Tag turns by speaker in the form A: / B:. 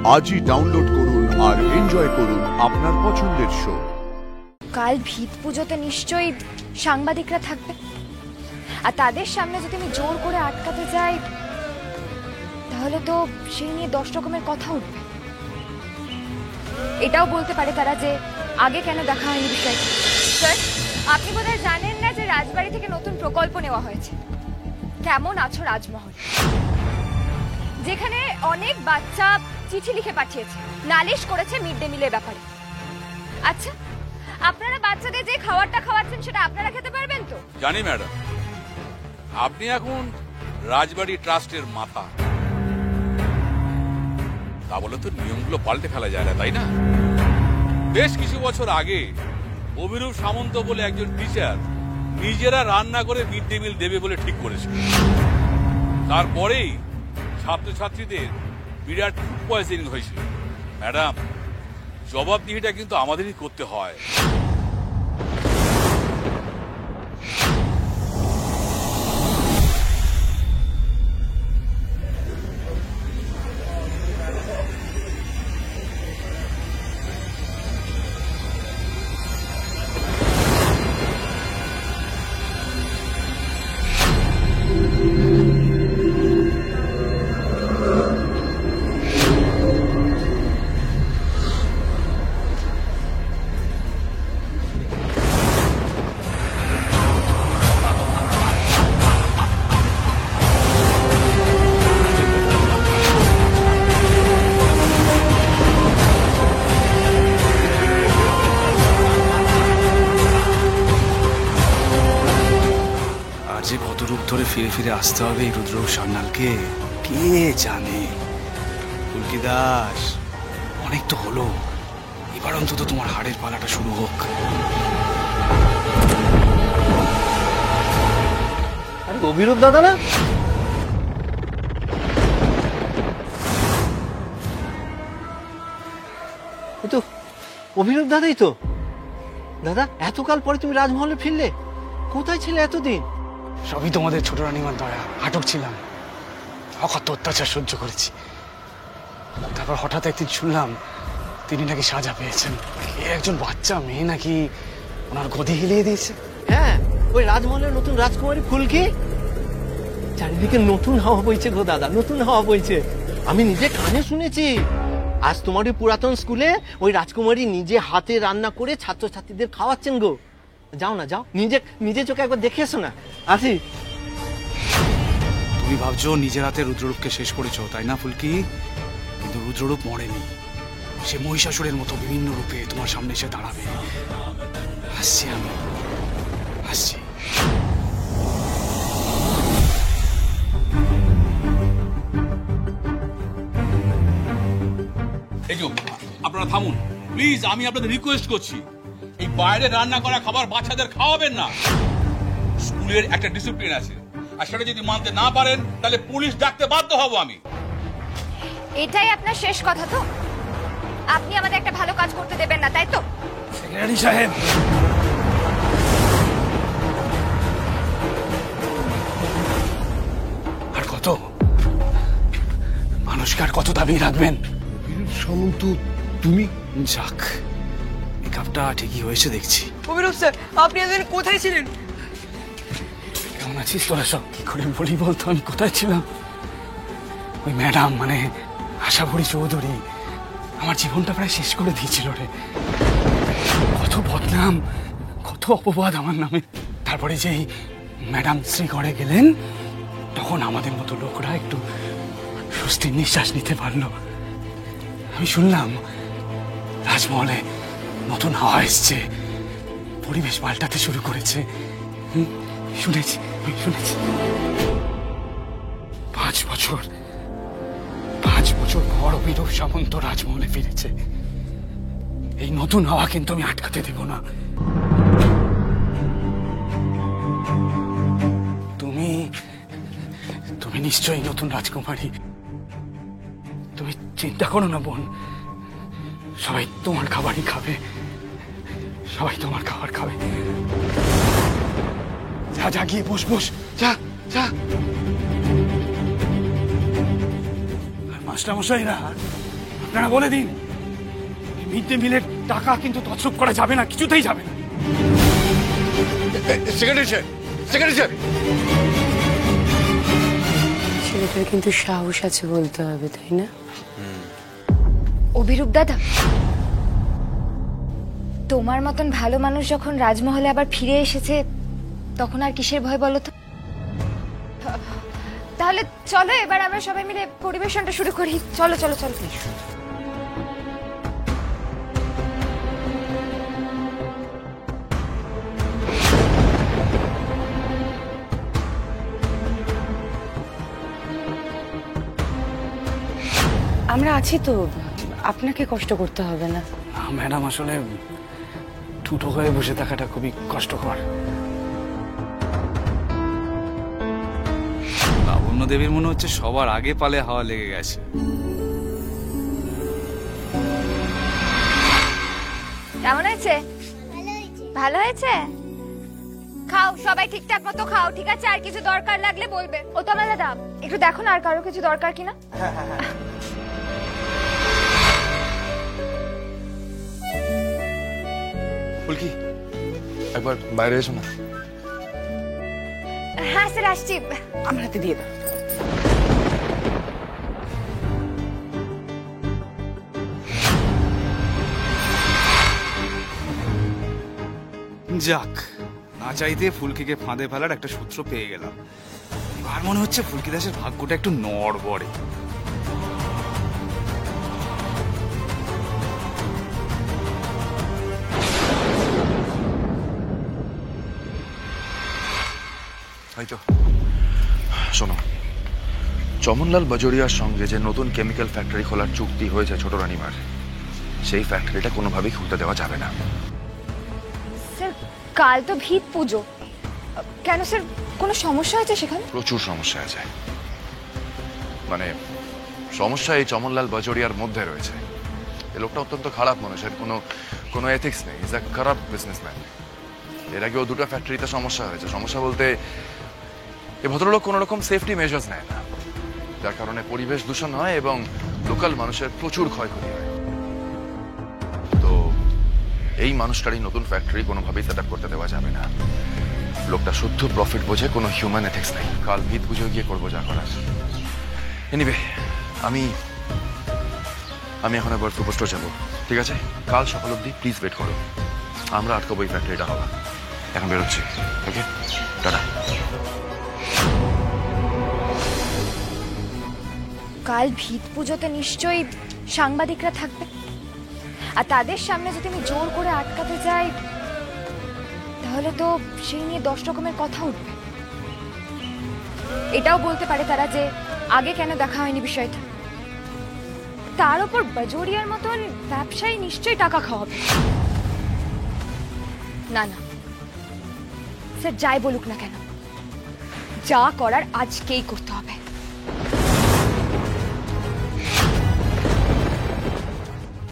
A: আজই ডাউনলোড করুন আর এনজয় করুন আপনার পছন্দের শো।
B: কাল ভিত পুজোতে নিশ্চয়ই সাংবাদিকরা থাকবে, আর তাদের সামনে যদি আমি জোর করে আটকাতে যাই তাহলে তো সেই নিয়ে 10 রকমের কথা উঠবে। এটাও বলতে পারে তারা যে আগে কেন দেখা হয়নি বিষয়টি। স্যার, আপনি বোধহয় জানেন না যে রাজবাড়ি থেকে নতুন প্রকল্প নেওয়া হয়েছে কেমন আছো রাজমহল, যেখানে অনেক বাচ্চা চিঠি লিখে পাঠিয়েছে, নালিশ করেছে মিড ডে মিলের ব্যাপারে। আচ্ছা, আপনারা বাচ্চাদের যে খাবারটা খাওয়াচ্ছেন সেটা আপনারা খেতে পারবেন তো?
C: জানি ম্যাডাম, আপনি এখন রাজবাড়ি ট্রাস্টের মাথা, তা বলে তো নিয়মগুলো পাল্টে ফেলা যায় না, তাই না? বেশ কিছু বছর আগে অভিরূপ সামন্ত বলে একজন টিচার নিজেরা রান্না করে মিড ডে মিল দেবে বলে ঠিক করেছিল। তারপরেই ছাত্রছাত্রীদের বিরাট ফুড পয়জনিং হয়েছিল। ম্যাডাম, জবাবদিহিটা কিন্তু আমাদেরই করতে হয়।
D: যে কত রূপ ধরে ফিরে ফিরে আসতে হবে এই রুদ্র সান্যালকে কে জানে। ফুলকি দাস, অনেক তো হলো, এবার অন্তত তোমার হাড়ের পালাটা শুরু হোক।
E: আরে অভিরূপ দাদা না? এই তো অভিরূপ দাদাই তো। দাদা, এতকাল পরে তুমি রাজমহলে ফিরলে, কোথায় ছিলে এতদিন?
D: সবই তোমাদের ছোট রানীমার দয়া, আটক ছিলাম, অকথ্য অত্যাচার সহ্য করেছি। তারপর হঠাৎ একদিন শুনলাম তিনি নাকি সাজা পেয়েছেন। একজন বাচ্চা মেয়ে নাকি ওনার গদি হিলিয়ে দিয়েছে।
E: হ্যাঁ, ওই রাজমহলের নতুন রাজকুমারী ফুলকি। চারিদিকে নতুন হাওয়া বইছে গো দাদা, নতুন হাওয়া বইছে। আমি নিজে কানে শুনেছি। আজ তোমার ওই পুরাতন স্কুলে ওই রাজকুমারী নিজে হাতে রান্না করে ছাত্রছাত্রীদের খাওয়াচ্ছেন গো। যাও না, যাও, নিজে চোখে একবার দেখে এসো না। আসি।
D: তুমি ভাবছো নিজের হাতে রুদ্ররূপকে শেষ করেছো, তাই না ফুলকি? কিন্তু রুদ্ররূপ মরেনি, সে মহিষাসুরের মতো বিভিন্ন রূপে তোমার সামনে এসে দাঁড়াবে। আসছি আমি, আসছি।
C: এই যে আপনারা থামুন প্লিজ, আমি আপনাদের রিকোয়েস্ট করছি, এই বাইরে রান্না করা খাবার বাচ্চাদের খাওয়াবেন না। স্কুলের একটা ডিসিপ্লিন আছে, আর সেটা যদি মানতে না পারেন তাহলে পুলিশ ডাকতে বাধ্য হব আমি।
B: এটাই আপনার শেষ কথা তো? আপনি আমাদের একটা ভালো কাজ করতে দেবেন না, তাই তো?
D: সেক্রেটারি সাহেব, আর কত মানুষকে আর কত দাবি রাখবেন?
A: সামন্ত, তুমি?
D: যাক, মেকআপটা ঠিকই হয়েছে দেখছি।
F: অভিরূপ স্যার, আপনি এতদিন কোথায় ছিলেন?
D: কেমন আছিস তোরা সব? কি করে বলি বলতো আমি কোথায় ছিলাম? ওই ম্যাডাম, মানে আশাভরি চৌধুরী আমার জীবনটা প্রায় শেষ করে দিয়েছিল রে। কত বদনাম, কত অপবাদ আমার নামে। তারপরে যেই ম্যাডাম শ্রীগড়ে গেলেন, তখন আমাদের মতো লোকরা একটু স্বস্তির নিঃশ্বাস নিতে পারলো। আমি শুনলাম রাজমহলে নতুন হাওয়া এসছে, পরিবেশ পাল্টাতে শুরু করেছে। শুনেছি। 5 বছর পর অভিরূপ সামন্ত রাজমহলে ফিরেছে। এই নতুন হাওয়া কিন্তু আমি আটকাতে দেব না। তুমি নিশ্চয়ই নতুন রাজকুমারী। তুমি চিন্তা করো না বোন, সবাই তোমার খাবারই খাবে, সবাই তোমার খাবার খাবে। যা যা, গিয়ে বস, যা যা। আর মাস্টারমশাইরা আপনারা বলে দিন মিড ডে মিলের টাকা কিন্তু তছরূপ করা যাবে না, কিছুতেই যাবে না।
C: সেক্রেটারি স্যার, সেক্রেটারি স্যার,
G: ছেলেটার কিন্তু সাহস আছে বলতে হবে, তাই না?
B: অভিরূপ দাদা, তোমার মতন ভালো মানুষ যখন রাজমহলে আবার ফিরে এসেছে তখন আর কিসের ভয় বলো তো? তাহলে চলো এবার আমরা সবাই মিলে পরিবেশনটা শুরু করি। চলো চলো চলো।
G: আমরা আছি তো, আপনাকে কষ্ট করতে হবে না।
D: ম্যাডাম, আসলে টুটো হয়ে বসে থাকাটা খুবই কষ্টকর।
H: লাবণ্য দেবীর মনে হচ্ছে সবার আগে পালে হাওয়া লেগে গেছে।
B: কেমন হয়েছে? ভালো হয়েছে? খাও সবাই ঠিকঠাক মতো খাও, ঠিক আছে? আর কিছু দরকার লাগলে বলবে। ও তো আমার দাদা, একটু দেখো না আর কারো কিছু দরকার কিনা।
I: ফুলকি, একবার বাইরে এসো না।
B: হ্যাঁ স্যার, আসছি।
G: আমার হাতে দিয়ে দাও।
H: যাক, না চাইতে ফুলকিকে ফাঁদে ফেলার একটা সূত্র পেয়ে গেলাম। আর মনে হচ্ছে ফুলকি দাসের ভাগ্যটা একটু নড়বড়ে।
I: হয়তো শোনো, চমনলাল বাজোরিয়ার সঙ্গে যে নতুন কেমিক্যাল ফ্যাক্টরি খোলার চুক্তি হয়েছে ছোট রানীমার, সেই ফ্যাক্টরিটা কোনোভাবেই খুলতে দেওয়া যাবে না।
B: স্যার, কাল তো ভিত পুজো। কেন স্যার, কোনো সমস্যা হয়েছে সেখানে?
I: প্রচুর সমস্যা আছে। মানে সমস্যা এই চমনলাল বাজোরিয়ার মধ্যে রয়েছে। এই লোকটা অত্যন্ত খারাপ মানুষ, এর কোনো এথিক্স নেই। ইজ আ খারাপ বিজনেসম্যান। এর আগেও দুটো ফ্যাক্টরিতে সমস্যা হয়েছে। সমস্যা বলতে এই ভদ্রলোক কোনো রকম সেফটি মেজার্স নেয় না, যার কারণে পরিবেশ দূষণ হয় এবং লোকাল মানুষের প্রচুর ক্ষয়ক্ষতি হয়। তো এই মানুষটারই নতুন ফ্যাক্টরি কোনোভাবেই সেট আপ করতে দেওয়া যাবে না। লোকটা শুদ্ধ প্রফিট বোঝে, কোনো হিউম্যান এথিক্স নেই। কাল ভিত পুজো গিয়ে করবো যা করার। এনিওয়ে, আমি এখন একবার সুপারস্টোর যাবো, ঠিক আছে? কাল সকাল অবধি প্লিজ ওয়েট করো। আমরা আটকাবো এই ফ্যাক্টরিটা হওয়া। এখন বেরোচ্ছি, ওকে? টাটা।
B: কাল ভিত পুজোতে নিশ্চয়ই সাংবাদিকরা থাকবে, আর তাদের সামনে যদি আমি জোর করে আটকাতে যাই তাহলে তো সেই নিয়ে 10 রকমের কথা উঠবে। এটাও বলতে পারে তারা যে আগে কেন দেখা হয়নি বিষয়টা। তার উপর বাজোরিয়ার মতন ব্যবসায়ী নিশ্চয়ই টাকা খাওয়াবে। না না স্যার, যাই বলুক না কেন, যা করার আজকেই করতে হবে।